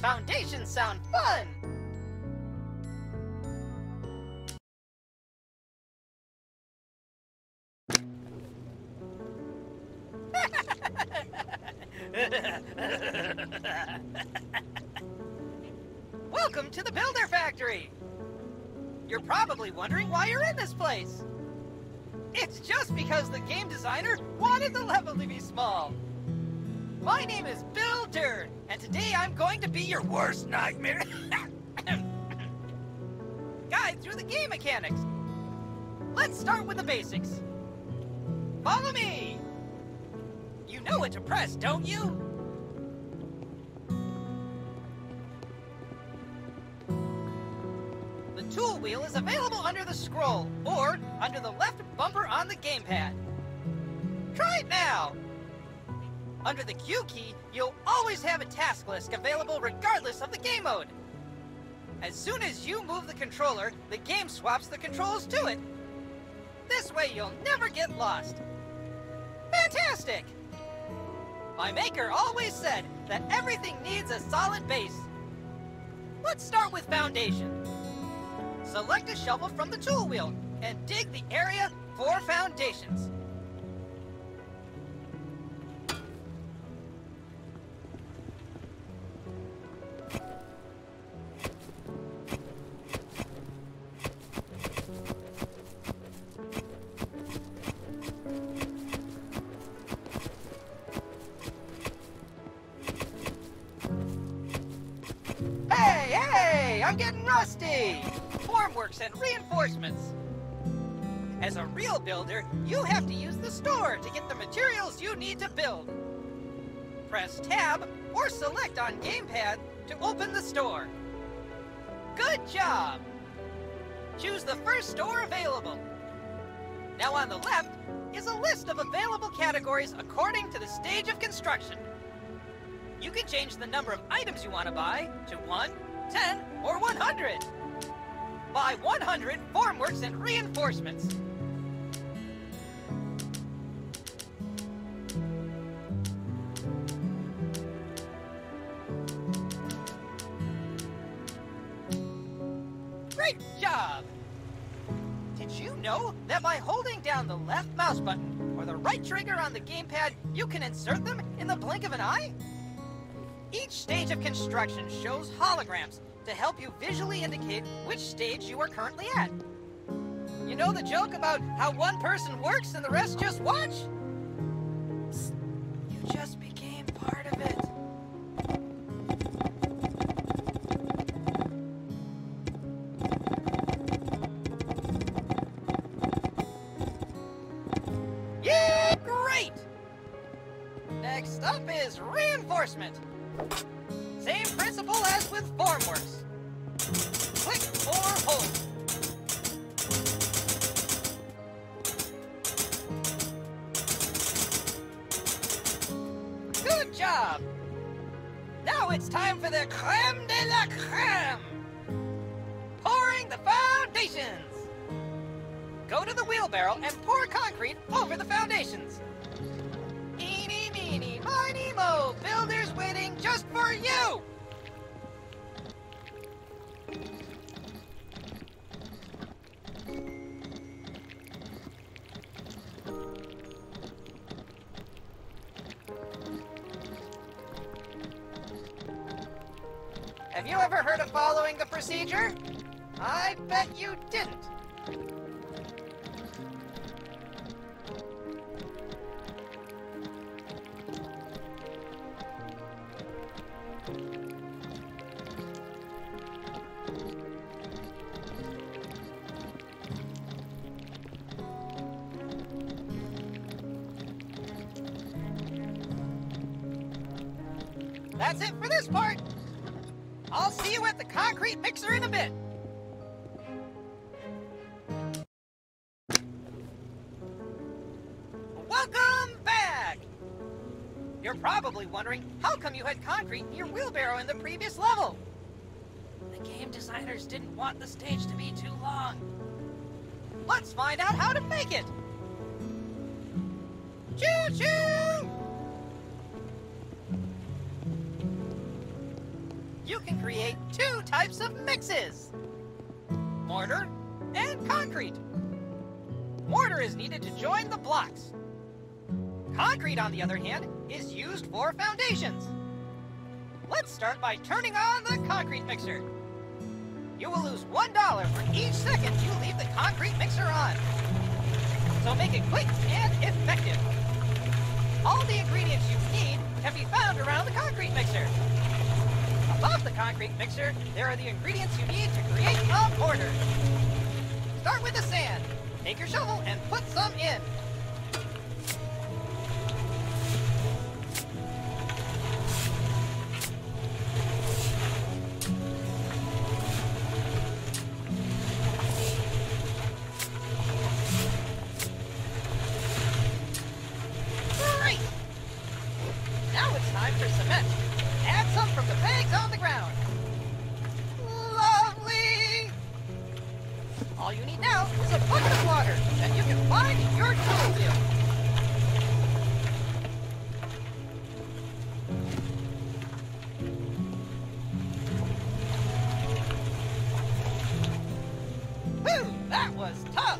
foundations sound fun! Welcome to the Builder Factory! You're probably wondering why you're in this place. It's just because the game designer wanted the level to be small. My name is Builder, and today I'm going to be your worst nightmare. Guide through the game mechanics. Let's start with the basics. Follow me! You know what to press, don't you? The tool wheel is available under the scroll, or under the left bumper on the gamepad. Try it now! Under the Q key, you'll always have a task list available regardless of the game mode. As soon as you move the controller, the game swaps the controls to it. This way you'll never get lost. Fantastic! My maker always said that everything needs a solid base. Let's start with foundation. Select a shovel from the tool wheel and dig the area for foundations. Hey, I'm getting rusty! Formworks and reinforcements. As a real builder, you have to use the store to get the materials you need to build. Press Tab or select on gamepad to open the store. Good job! Choose the first store available. Now on the left is a list of available categories according to the stage of construction. You can change the number of items you want to buy to 1, 10, or 100. Buy 100 formworks and reinforcements. Great job! Did you know that by holding down the left mouse button or the right trigger on the gamepad, you can insert them in the blink of an eye? Each stage of construction shows holograms to help you visually indicate which stage you are currently at. You know the joke about how one person works and the rest just watch? Psst, you just became part of it. Yeah, great! Next up is reinforcement. Same principle as with formworks. Click or hold. Good job! Now it's time for the creme de la creme! Pouring the foundations! Go to the wheelbarrow and pour concrete over the foundations. Eeny, meeny, miny, mo, builders waiting just for you! Have you ever heard of following the procedure? I bet you didn't. That's it for this part. I'll see you at the concrete mixer in a bit. Welcome back! You're probably wondering, how come you had concrete in your wheelbarrow in the previous level? The game designers didn't want the stage to be too long. Let's find out how to make it! Choo-choo! You can create two types of mixes: mortar and concrete. Mortar is needed to join the blocks. Concrete, on the other hand, is used for foundations. Let's start by turning on the concrete mixer. You will lose $1 for each second you leave the concrete mixer on. So make it quick and effective. All the ingredients you need can be found around the concrete mixer. Above the concrete mixer, there are the ingredients you need to create a mortar. Start with the sand. Take your shovel and put some in. Great! Now it's time for cement. Add some from the bags on the ground. Lovely! All you need now is a bucket of water that you can find in your tool wheel. Whew, that was tough.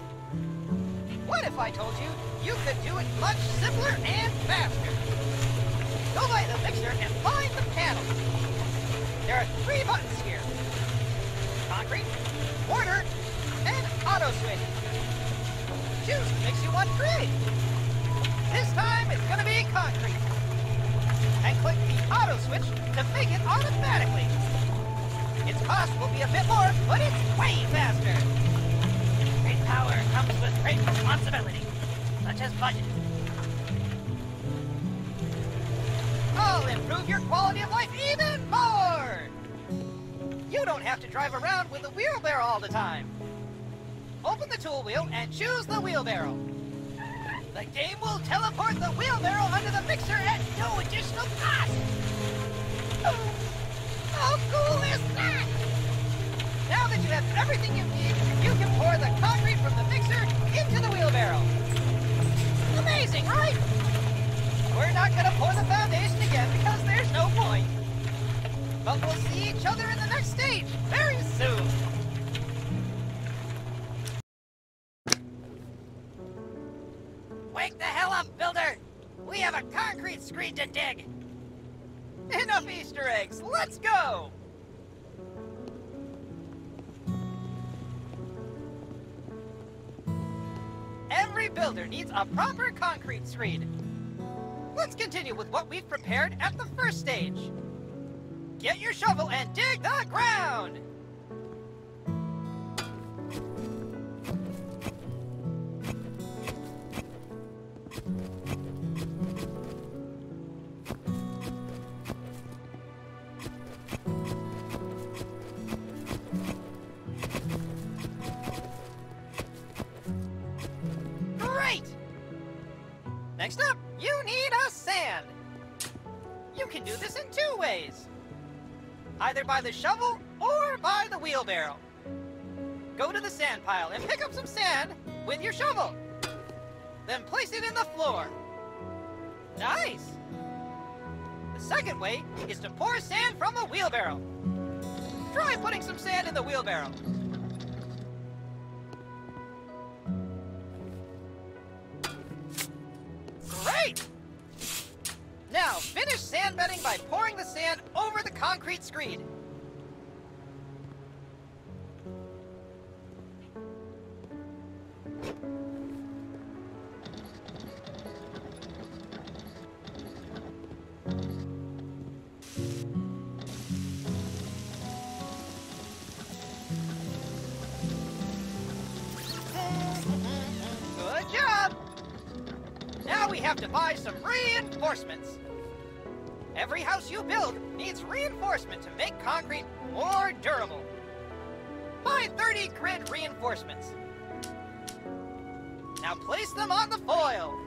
What if I told you you could do it much simpler and faster? Go by the mixer and find the panel. There are 3 buttons here: concrete, mortar, and auto switch. Choose the mix you want to create. This time it's going to be concrete. And click the auto switch to make it automatically. Its cost will be a bit more, but it's way faster. Great power comes with great responsibility, such as budget. I'll improve your quality of life even more! You don't have to drive around with a wheelbarrow all the time. Open the tool wheel and choose the wheelbarrow. The game will teleport the wheelbarrow under the mixer at no additional cost! How cool is that? Now that you have everything you need, you can pour the concrete from the mixer into the wheelbarrow. Amazing, right? We're not going to pour the foundation again because there's no point. But we'll see each other in the next stage very soon. Wake the hell up, builder! We have a concrete screen to dig! Enough Easter eggs, let's go! Every builder needs a proper concrete screen. Let's continue with what we've prepared at the first stage. Get your shovel and dig the ground! Great! Next up, you need a sand. You can do this in 2 ways. Either by the shovel or by the wheelbarrow. Go to the sand pile and pick up some sand with your shovel. Then place it in the floor. Nice! The second way is to pour sand from a wheelbarrow. Try putting some sand in the wheelbarrow. Great! Now, finish sand bedding by pouring the sand over the concrete screed. Good job! Now we have to buy some reinforcements. Every house you build needs reinforcement to make concrete more durable. Buy 30 grid reinforcements. Now place them on the foil.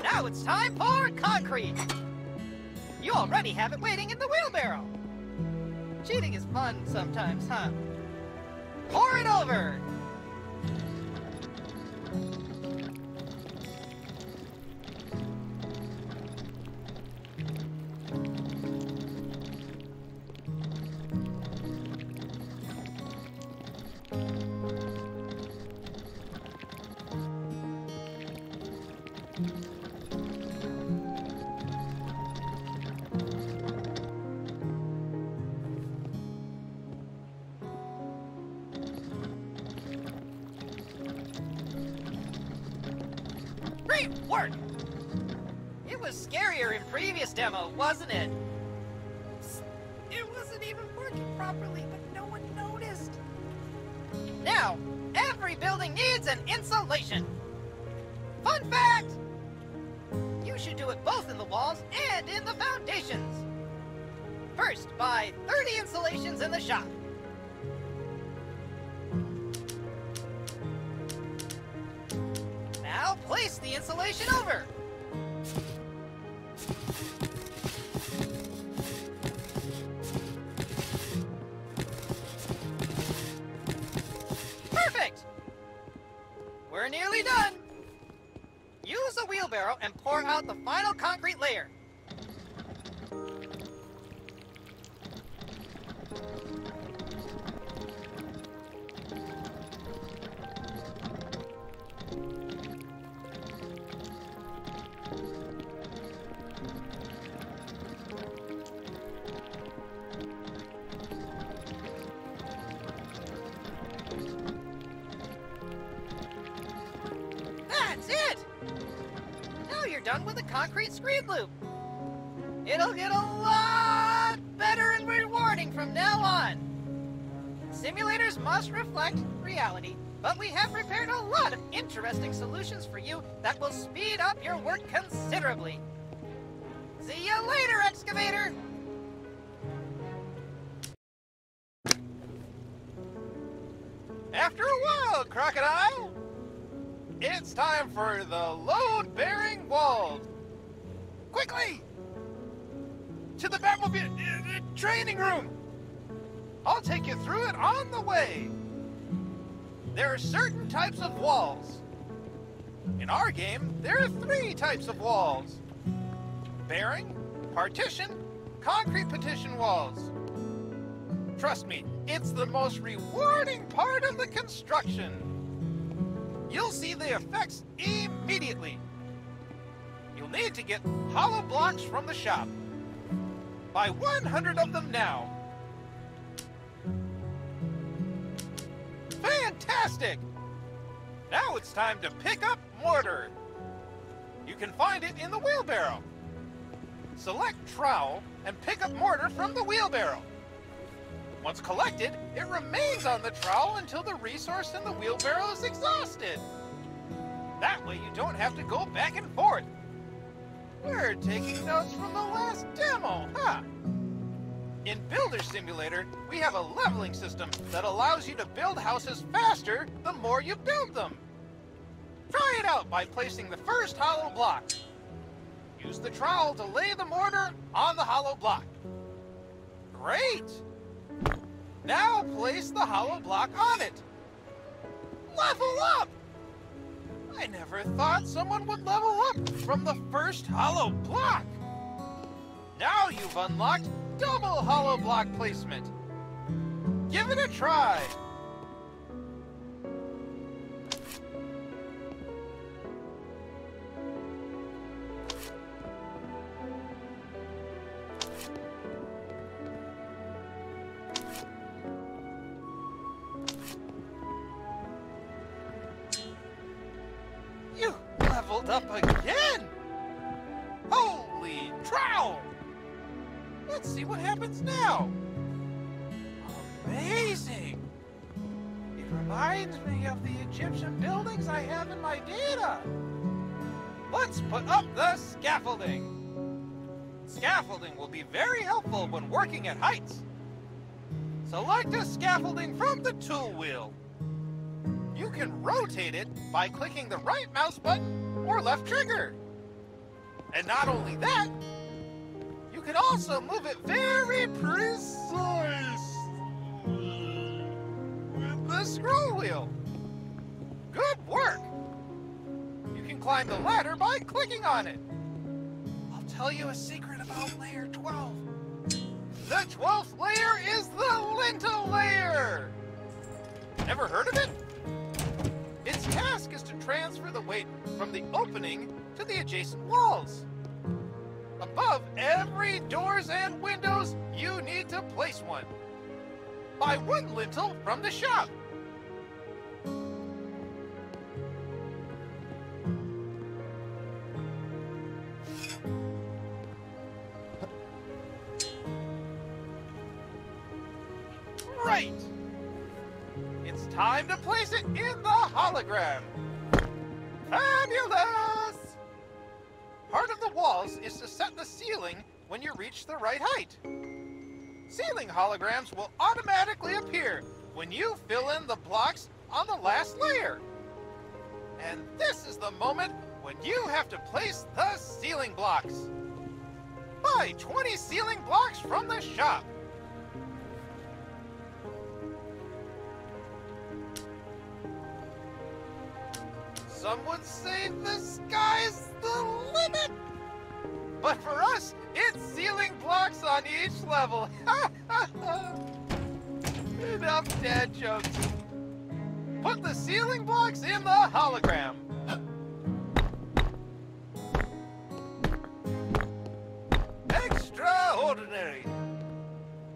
Now it's time for concrete. You already have it waiting in the wheelbarrow. Cheating is fun sometimes, huh? Pour it over! Great work! It was scarier in previous demo, wasn't it? It wasn't even working properly, but no one noticed. Now, every building needs an insulation. Fun fact! You should do it both in the walls and in the foundations. First, buy 30 insulations in the shop. Now, place the insulation over. Perfect! We're nearly done. Use a wheelbarrow and pour out the final concrete layer. That's it! Now you're done with the concrete screed loop. It'll get a lot better and rewarding from now on. Simulators must reflect reality, but we have prepared a lot of interesting solutions for you that will speed up your work considerably. See you later, Excavator! After a while, Crocodile! It's time for the load-bearing walls. Quickly! To the Batmobile training room! I'll take you through it on the way. There are certain types of walls. In our game, there are 3 types of walls. Bearing, partition, concrete partition walls. Trust me, it's the most rewarding part of the construction. You'll see the effects immediately. You'll need to get hollow blocks from the shop. Buy 100 of them now. Fantastic! Now it's time to pick up mortar. You can find it in the wheelbarrow. Select trowel and pick up mortar from the wheelbarrow. Once collected, it remains on the trowel until the resource in the wheelbarrow is exhausted. That way you don't have to go back and forth. We're taking notes from the last demo, huh? In Builder Simulator, we have a leveling system that allows you to build houses faster the more you build them. Try it out by placing the first hollow block. Use the trowel to lay the mortar on the hollow block. Great! Now place the hollow block on it. Level up! I never thought someone would level up from the first hollow block. Now you've unlocked double hollow block placement. Give it a try. You leveled up again! Holy trowel! Let's see what happens now. Amazing! It reminds me of the Egyptian buildings I have in my data. Let's put up the scaffolding. Scaffolding will be very helpful when working at heights. Select a scaffolding from the tool wheel. You can rotate it by clicking the right mouse button or left trigger. And not only that, you can also move it very precise with the scroll wheel. Good work! You can climb the ladder by clicking on it. I'll tell you a secret about layer 12. The 12th layer is the lintel layer! Never heard of it? Its task is to transfer the weight from the opening to the adjacent walls. Above every doors and windows, you need to place one. Buy one lintel from the shop. Great! It's time to place it in the hologram. Fabulous! Part of the walls is to set the ceiling when you reach the right height. Ceiling holograms will automatically appear when you fill in the blocks on the last layer. And this is the moment when you have to place the ceiling blocks. Buy 20 ceiling blocks from the shop. Some would say the sky's the limit. But for us, it's ceiling blocks on each level. Enough dad jokes. Put the ceiling blocks in the hologram. Extraordinary.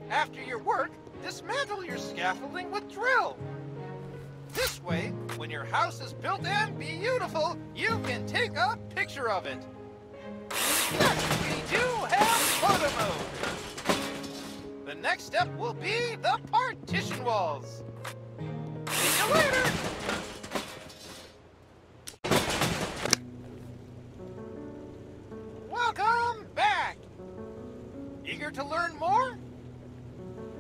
After your work, dismantle your scaffolding with drill. This way, when your house is built and beautiful, you can take a picture of it. Yes, we do have photo mode. The next step will be the partition walls. See you later. Welcome back. Eager to learn more?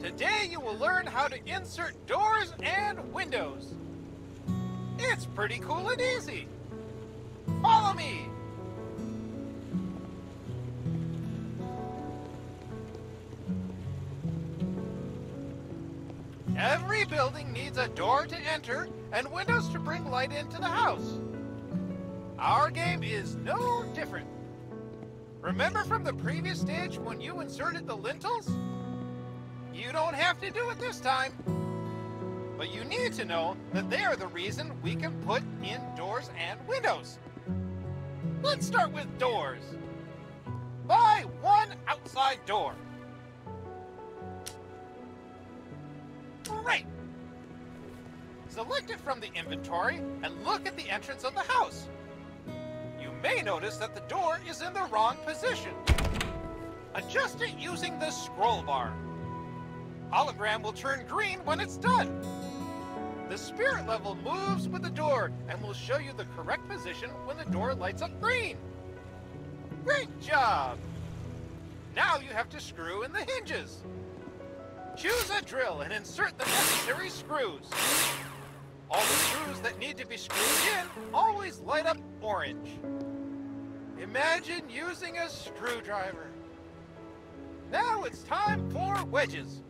Today you will learn how to insert doors and windows. It's pretty cool and easy. Follow me. Every building needs a door to enter and windows to bring light into the house. Our game is no different. Remember from the previous stage when you inserted the lintels? You don't have to do it this time. But you need to know that they are the reason we can put in doors and windows. Let's start with doors. Buy one outside door. Great! Select it from the inventory and look at the entrance of the house. You may notice that the door is in the wrong position. Adjust it using the scroll bar. Hologram will turn green when it's done. The spirit level moves with the door and will show you the correct position when the door lights up green. Great job! Now you have to screw in the hinges. Choose a drill and insert the necessary screws. All the screws that need to be screwed in always light up orange. Imagine using a screwdriver. Now it's time for wedges.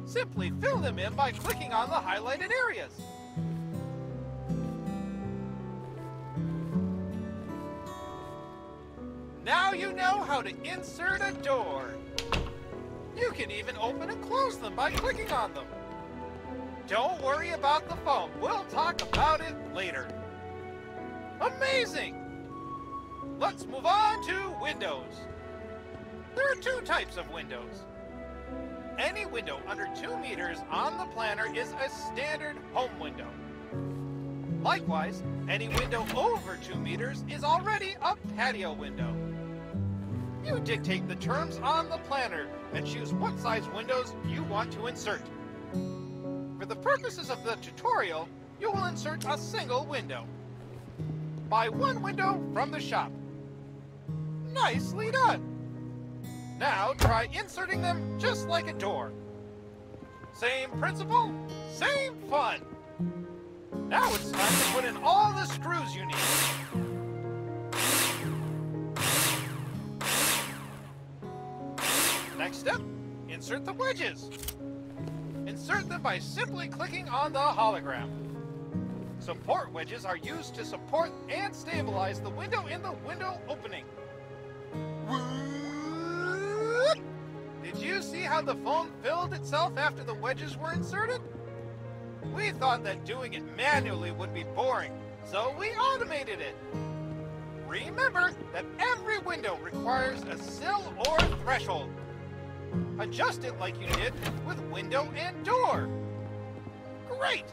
Simply fill them in by clicking on the highlighted areas. Now you know how to insert a door. You can even open and close them by clicking on them. Don't worry about the foam. We'll talk about it later. Amazing! Let's move on to windows. There are two types of windows. Any window under 2 meters on the planner is a standard home window. Likewise, any window over 2 meters is already a patio window. You dictate the terms on the planner and choose what size windows you want to insert. For the purposes of the tutorial, you will insert a single window. Buy one window from the shop. Nicely done! Now try inserting them just like a door. Same principle, same fun. Now it's time to put in all the screws you need. Next step, insert the wedges. Insert them by simply clicking on the hologram. Support wedges are used to support and stabilize the window in the window opening. Did you see how the foam filled itself after the wedges were inserted? We thought that doing it manually would be boring, so we automated it. Remember that every window requires a sill or threshold. Adjust it like you did with window and door. Great!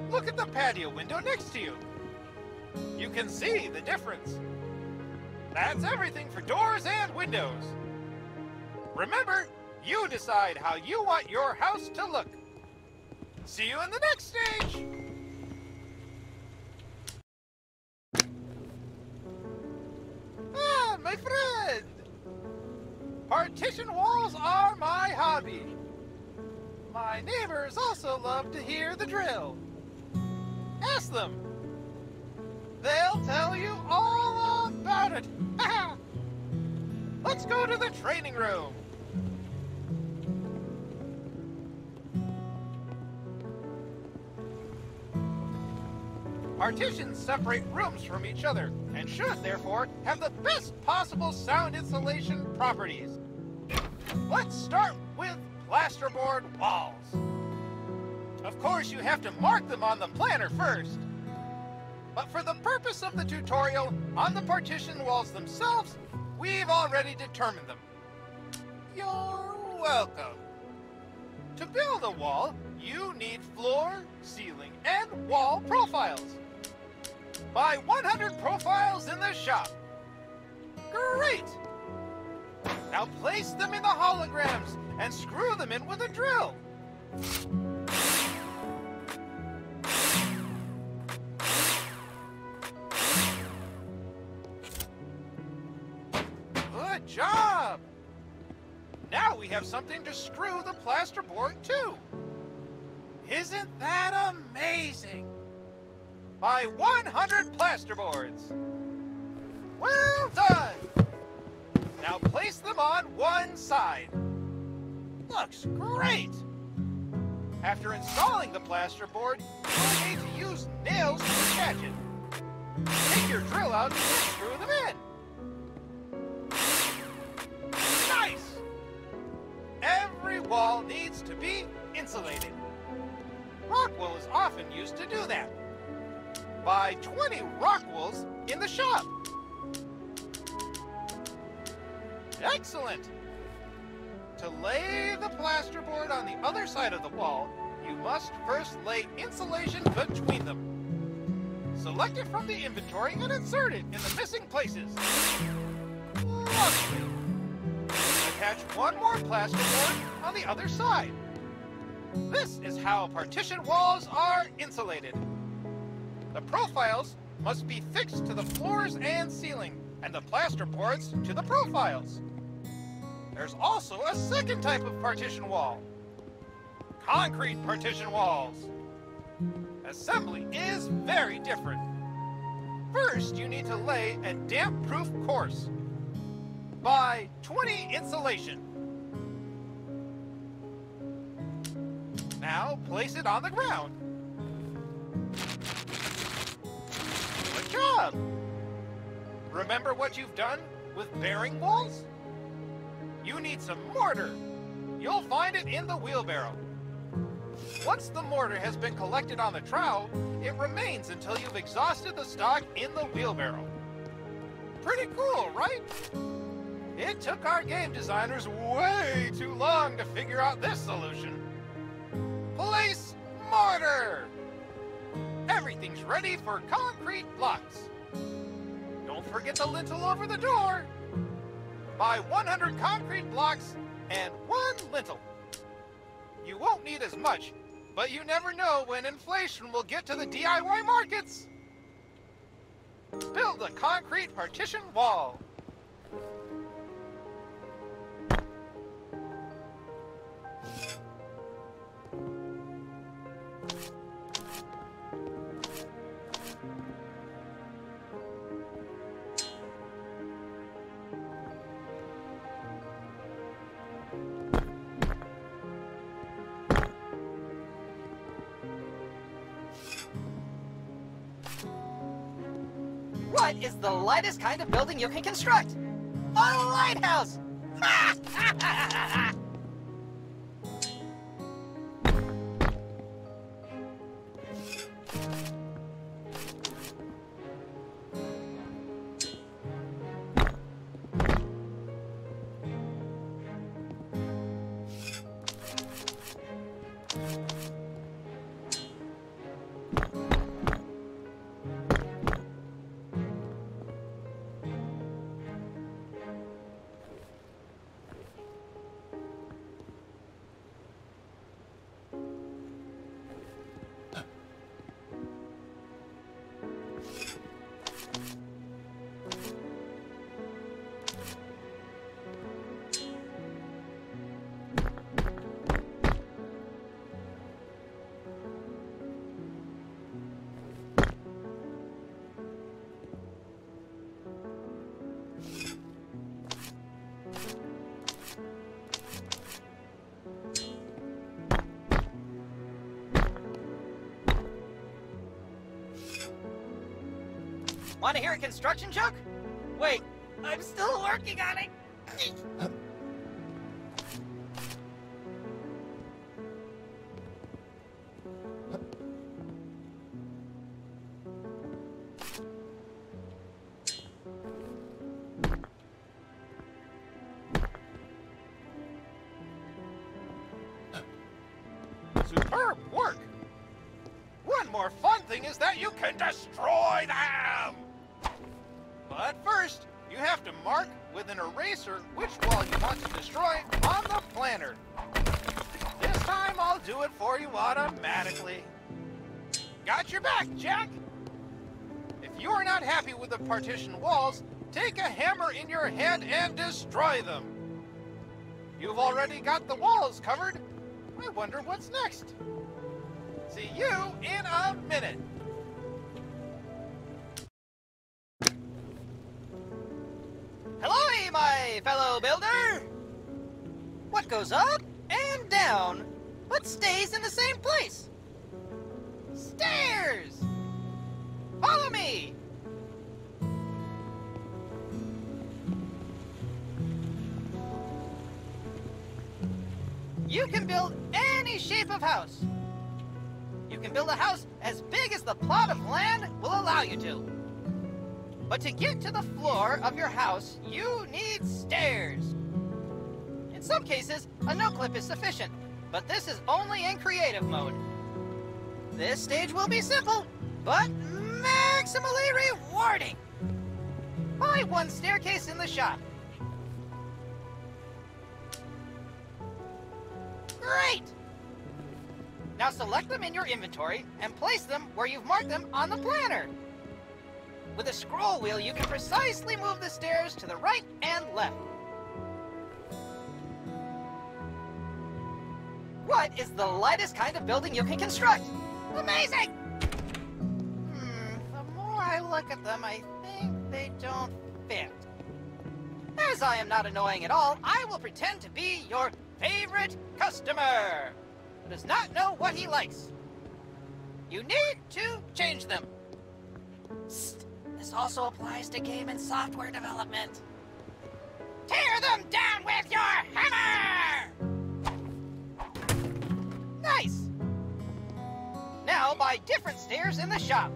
Look at the patio window next to you. You can see the difference. That's everything for doors and windows. Remember, You decide how you want your house to look. See you in the next stage! Ah, my friend! Partition walls are my hobby. My neighbors also love to hear the drill. Ask them. They'll tell you all about it. Let's go to the training room. Partitions separate rooms from each other and should, therefore, have the best possible sound insulation properties. Let's start with plasterboard walls. Of course, you have to mark them on the planner first. But for the purpose of the tutorial, on the partition walls themselves, we've already determined them. You're welcome. To build a wall, you need floor, ceiling, and wall profiles. Buy 100 profiles in the shop. Great! Now place them in the holograms and screw them in with a drill. Good job! Now we have something to screw the plasterboard to. Isn't that amazing? Buy 100 plasterboards. Well done! Now place them on one side. Looks great! After installing the plasterboard, you'll need to use nails to attach it. Take your drill out and screw them in. Nice! Every wall needs to be insulated. Rock wool is often used to do that. Buy 20 rock wools in the shop. Excellent! To lay the plasterboard on the other side of the wall, you must first lay insulation between them. Select it from the inventory and insert it in the missing places. Lovely! Attach one more plasterboard on the other side. This is how partition walls are insulated. The profiles must be fixed to the floors and ceiling, and the plasterboards to the profiles. There's also a second type of partition wall. Concrete partition walls. Assembly is very different. First, you need to lay a damp-proof course. Buy 20 insulation. Now place it on the ground. Good job! Remember what you've done with bearing walls? You need some mortar. You'll find it in the wheelbarrow. Once the mortar has been collected on the trowel, it remains until you've exhausted the stock in the wheelbarrow. Pretty cool, right? It took our game designers way too long to figure out this solution. Place mortar! Everything's ready for concrete blocks. Don't forget the lintel over the door. Buy 100 concrete blocks and 1 lintel. You won't need as much, but you never know when inflation will get to the DIY markets. Build a concrete partition wall. What is the lightest kind of building you can construct? A lighthouse! Want to hear a construction joke? Wait, I'm still working on it. Superb work! One more fun thing is that you can destroy them! But first, you have to mark with an eraser which wall you want to destroy on the planner. This time I'll do it for you automatically. Got your back, Jack! If you are not happy with the partition walls, take a hammer in your hand and destroy them. You've already got the walls covered. I wonder what's next. See you in a minute. Hello, my fellow builder! What goes up and down, but stays in the same place? Stairs! Follow me! You can build any shape of house. You can build a house as big as the plot of land will allow you to. But to get to the floor of your house, you need stairs. In some cases, a no-clip is sufficient, but this is only in creative mode. This stage will be simple, but maximally rewarding. Buy one staircase in the shop. Great! Now select them in your inventory and place them where you've marked them on the planner. With a scroll wheel, you can precisely move the stairs to the right and left. What is the lightest kind of building you can construct? Amazing! The more I look at them, I think they don't fit. As I am not annoying at all, I will pretend to be your favorite customer who does not know what he likes. You need to change them. Psst. This also applies to game and software development. Tear them down with your hammer! Nice! Now buy different stairs in the shop.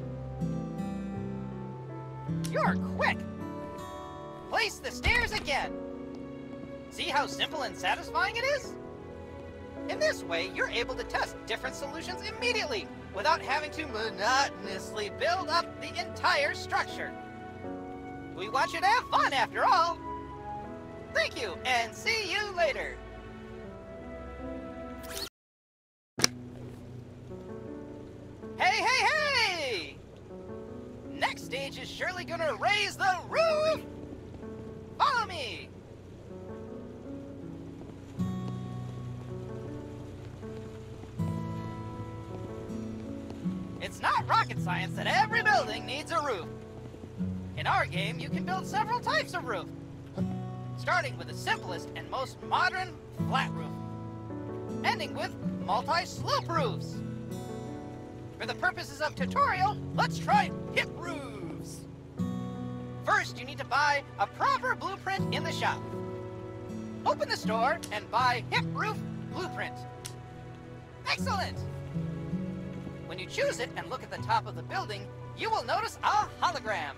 You're quick! Place the stairs again. See how simple and satisfying it is? In this way, you're able to test different solutions immediately without having to monotonously build up the entire structure. We want you to have fun after all. Thank you, and see you later. Hey, hey, hey! Next stage is surely gonna raise the roof! Follow me! It's not rocket science that every building needs a roof. In our game, you can build several types of roof, starting with the simplest and most modern flat roof, ending with multi-slope roofs. For the purposes of tutorial, let's try hip roofs. First, you need to buy a proper blueprint in the shop. Open the store and buy hip roof blueprint. Excellent! When you choose it and look at the top of the building, you will notice a hologram.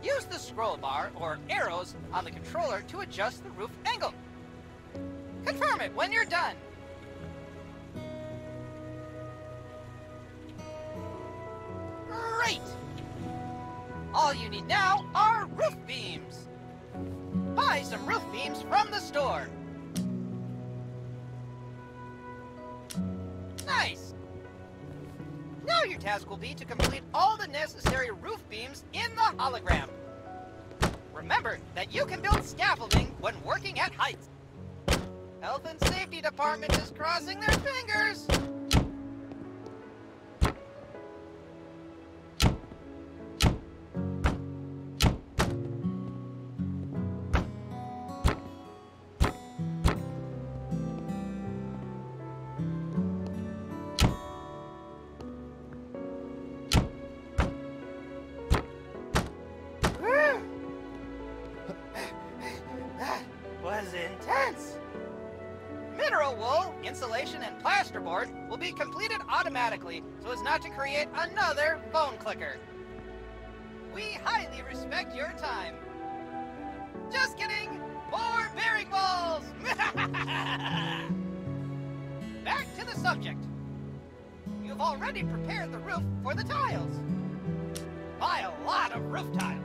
Use the scroll bar or arrows on the controller to adjust the roof angle. Confirm it when you're done. Great! All you need now are roof beams. Buy some roof beams from the store. Nice! Now your task will be to complete all the necessary roof beams in the hologram. Remember that you can build scaffolding when working at heights. Health and Safety Department is crossing their fingers. Mineral wool, insulation, and plasterboard will be completed automatically so as not to create another phone clicker. We highly respect your time. Just kidding! More bearing walls! Back to the subject. You've already prepared the roof for the tiles. Buy a lot of roof tiles.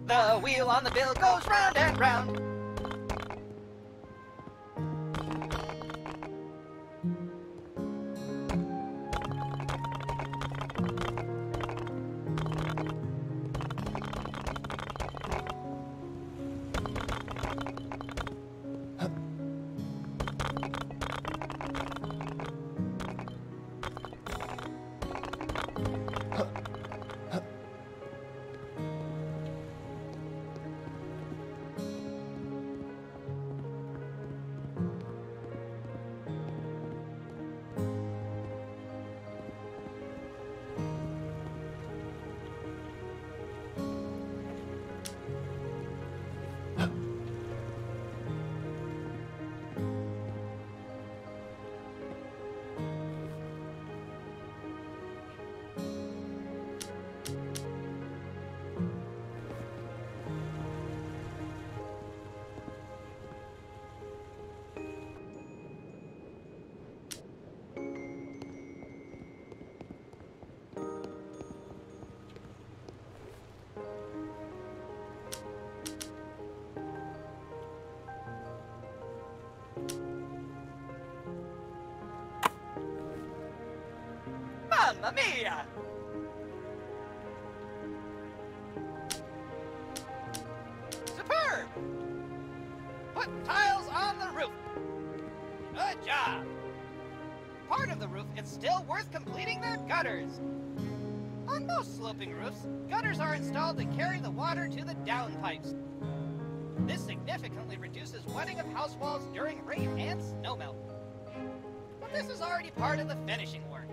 The wheel on the bill goes round and round. Mamma mia! Superb! Put tiles on the roof. Good job. Part of the roof is still worth completing the gutters. On most sloping roofs, gutters are installed to carry the water to the downpipes. This significantly reduces wetting of house walls during rain and snowmelt. But this is already part of the finishing work.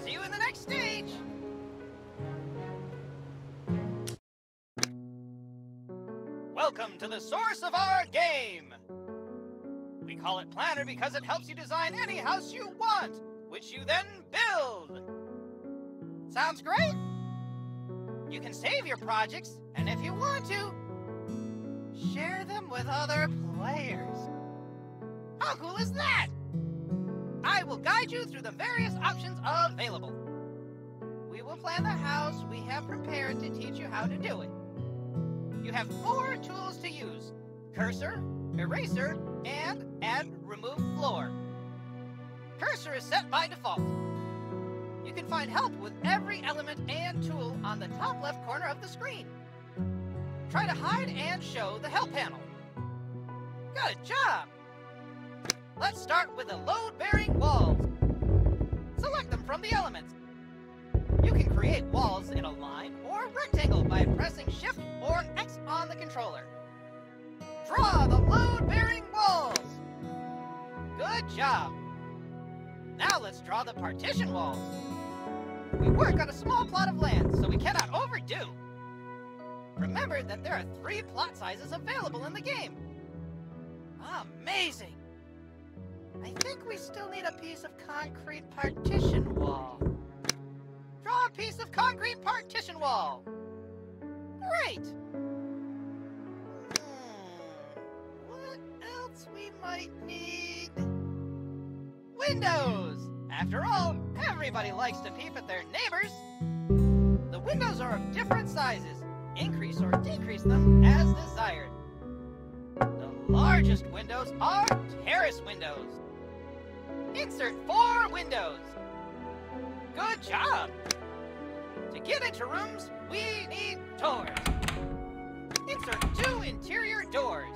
See you in the next stage! Welcome to the source of our game! We call it Planner because it helps you design any house you want, which you then build! Sounds great? You can save your projects, and if you want to, share them with other players. How cool is that? I will guide you through the various options available. We will plan the house we have prepared to teach you how to do it. You have 4 tools to use: cursor, eraser, and add remove floor. Cursor is set by default. You can find help with every element and tool on the top left corner of the screen. Try to hide and show the help panel. Good job! Let's start with the load-bearing walls. Select them from the elements. You can create walls in a line or rectangle by pressing Shift or X on the controller. Draw the load-bearing walls. Good job. Now let's draw the partition walls. We work on a small plot of land, so we cannot overdo. Remember that there are 3 plot sizes available in the game. Amazing! I think we still need a piece of concrete partition wall. Draw a piece of concrete partition wall. Great! What else we might need? Windows! After all, everybody likes to peep at their neighbors. The windows are of different sizes. Increase or decrease them as desired. The largest windows are terrace windows. Insert 4 windows. Good job. To get into rooms, we need doors. Insert 2 interior doors.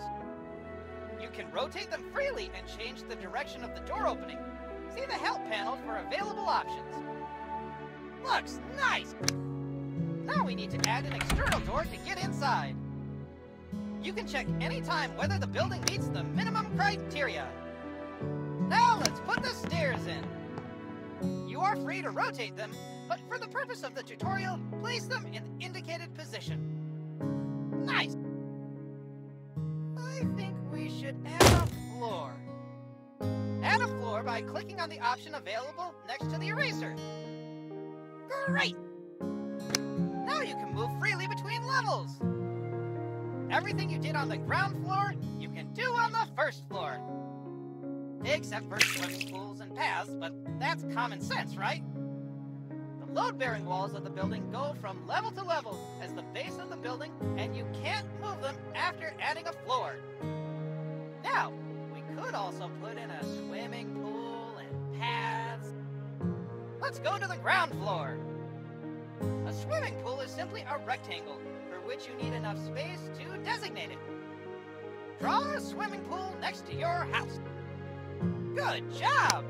You can rotate them freely and change the direction of the door opening. See the help panel for available options. Looks nice. Now we need to add an external door to get inside. You can check anytime whether the building meets the minimum criteria. Now let's put the stairs in. You're free to rotate them, but for the purpose of the tutorial, place them in the indicated position. Nice! I think we should add a floor. Add a floor by clicking on the option available next to the eraser. Great! Now you can move freely between levels. Everything you did on the ground floor, you can do on the first floor. Except for swimming pools and paths, but that's common sense, right? The load-bearing walls of the building go from level to level as the base of the building, and you can't move them after adding a floor. Now, we could also put in a swimming pool and paths. Let's go to the ground floor. A swimming pool is simply a rectangle for which you need enough space to designate it. Draw a swimming pool next to your house. Good job!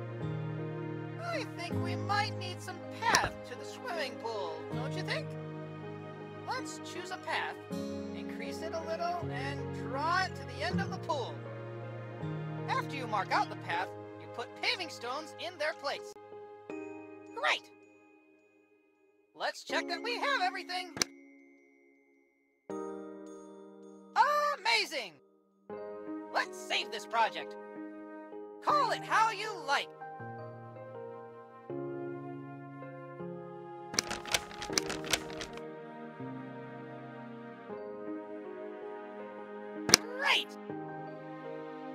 I think we might need some path to the swimming pool, don't you think? Let's choose a path, increase it a little, and draw it to the end of the pool. After you mark out the path, you put paving stones in their place. Great! Let's check that we have everything. Amazing! Let's save this project. Call it how you like. Great!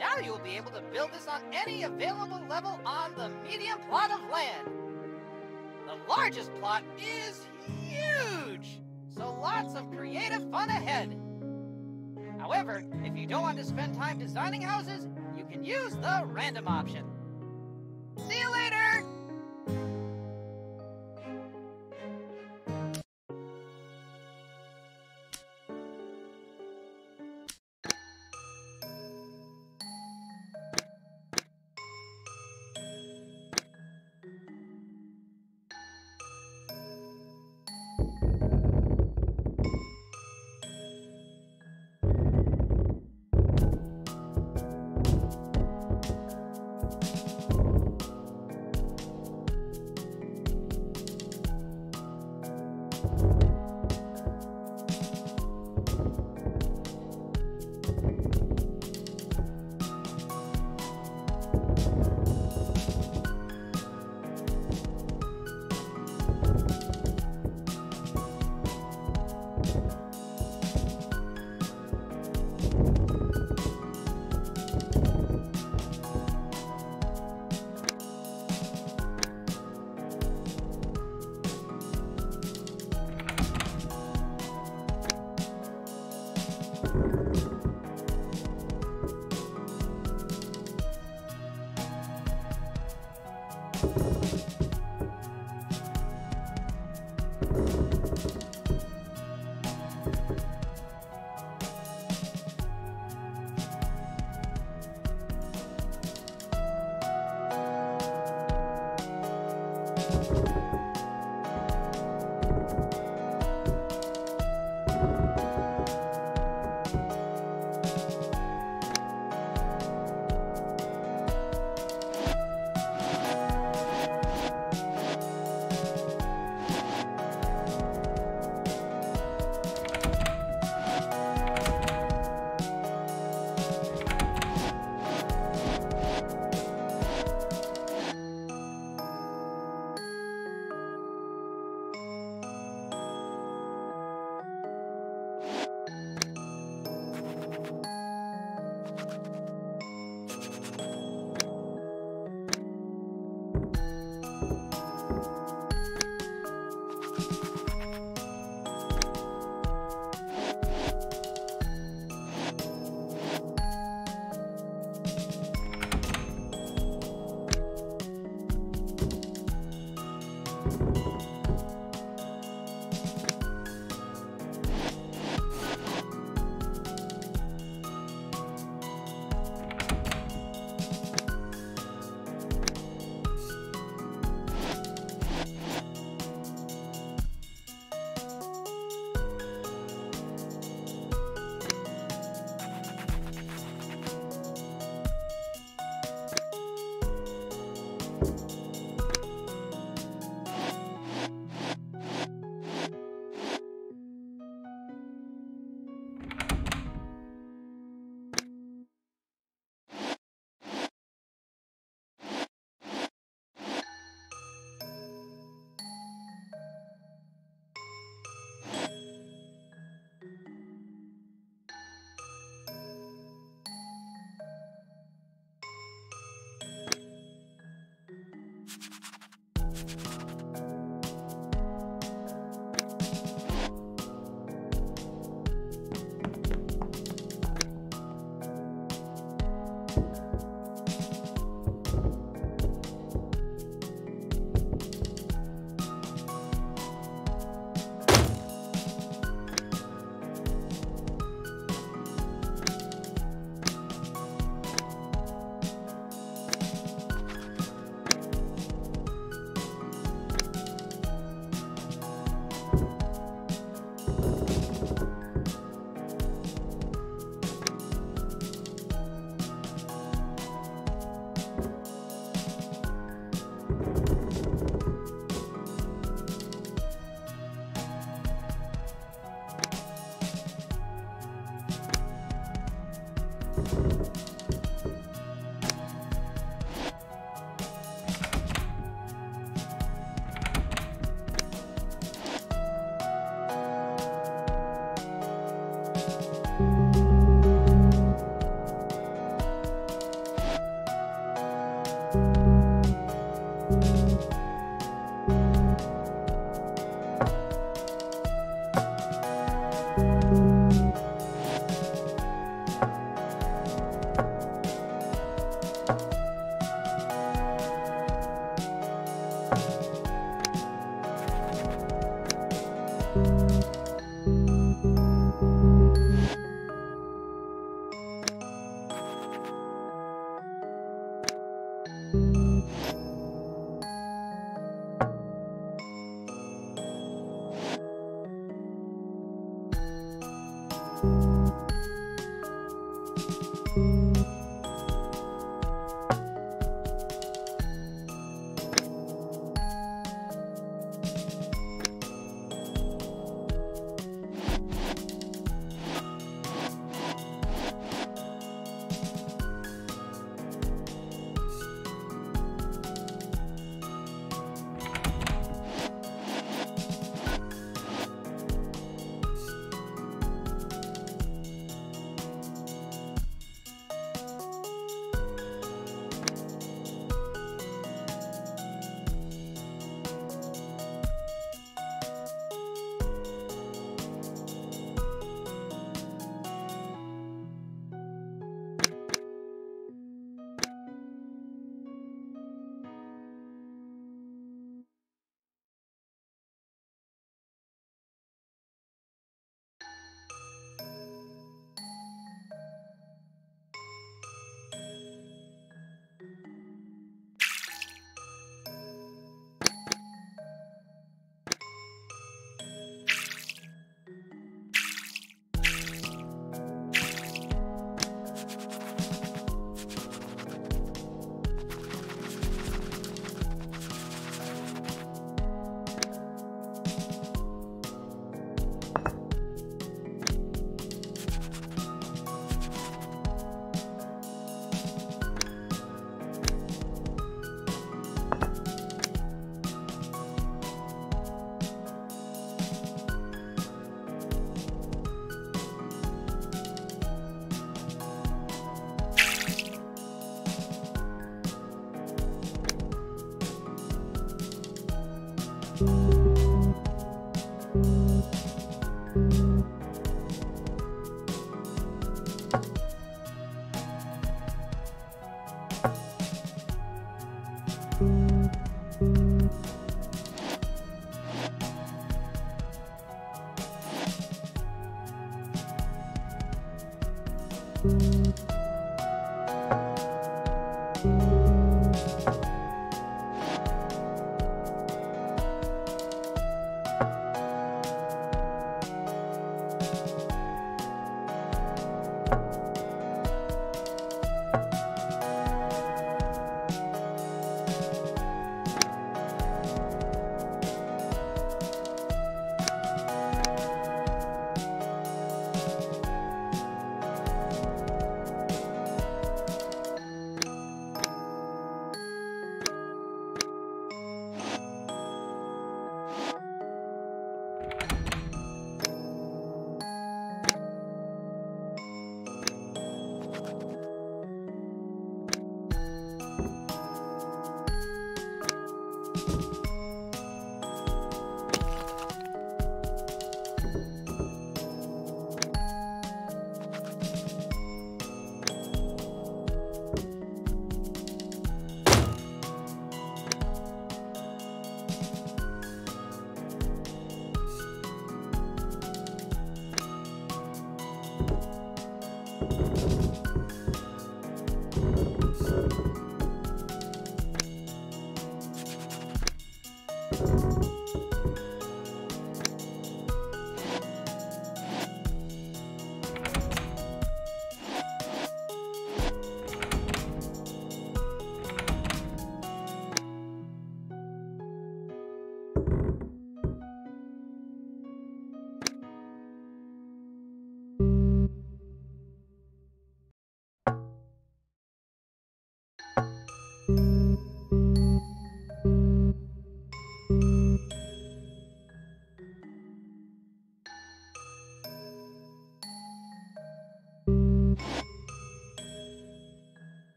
Now you'll be able to build this on any available level on the medium plot of land. The largest plot is huge, so lots of creative fun ahead. However, if you don't want to spend time designing houses, you can use the random option. See you later!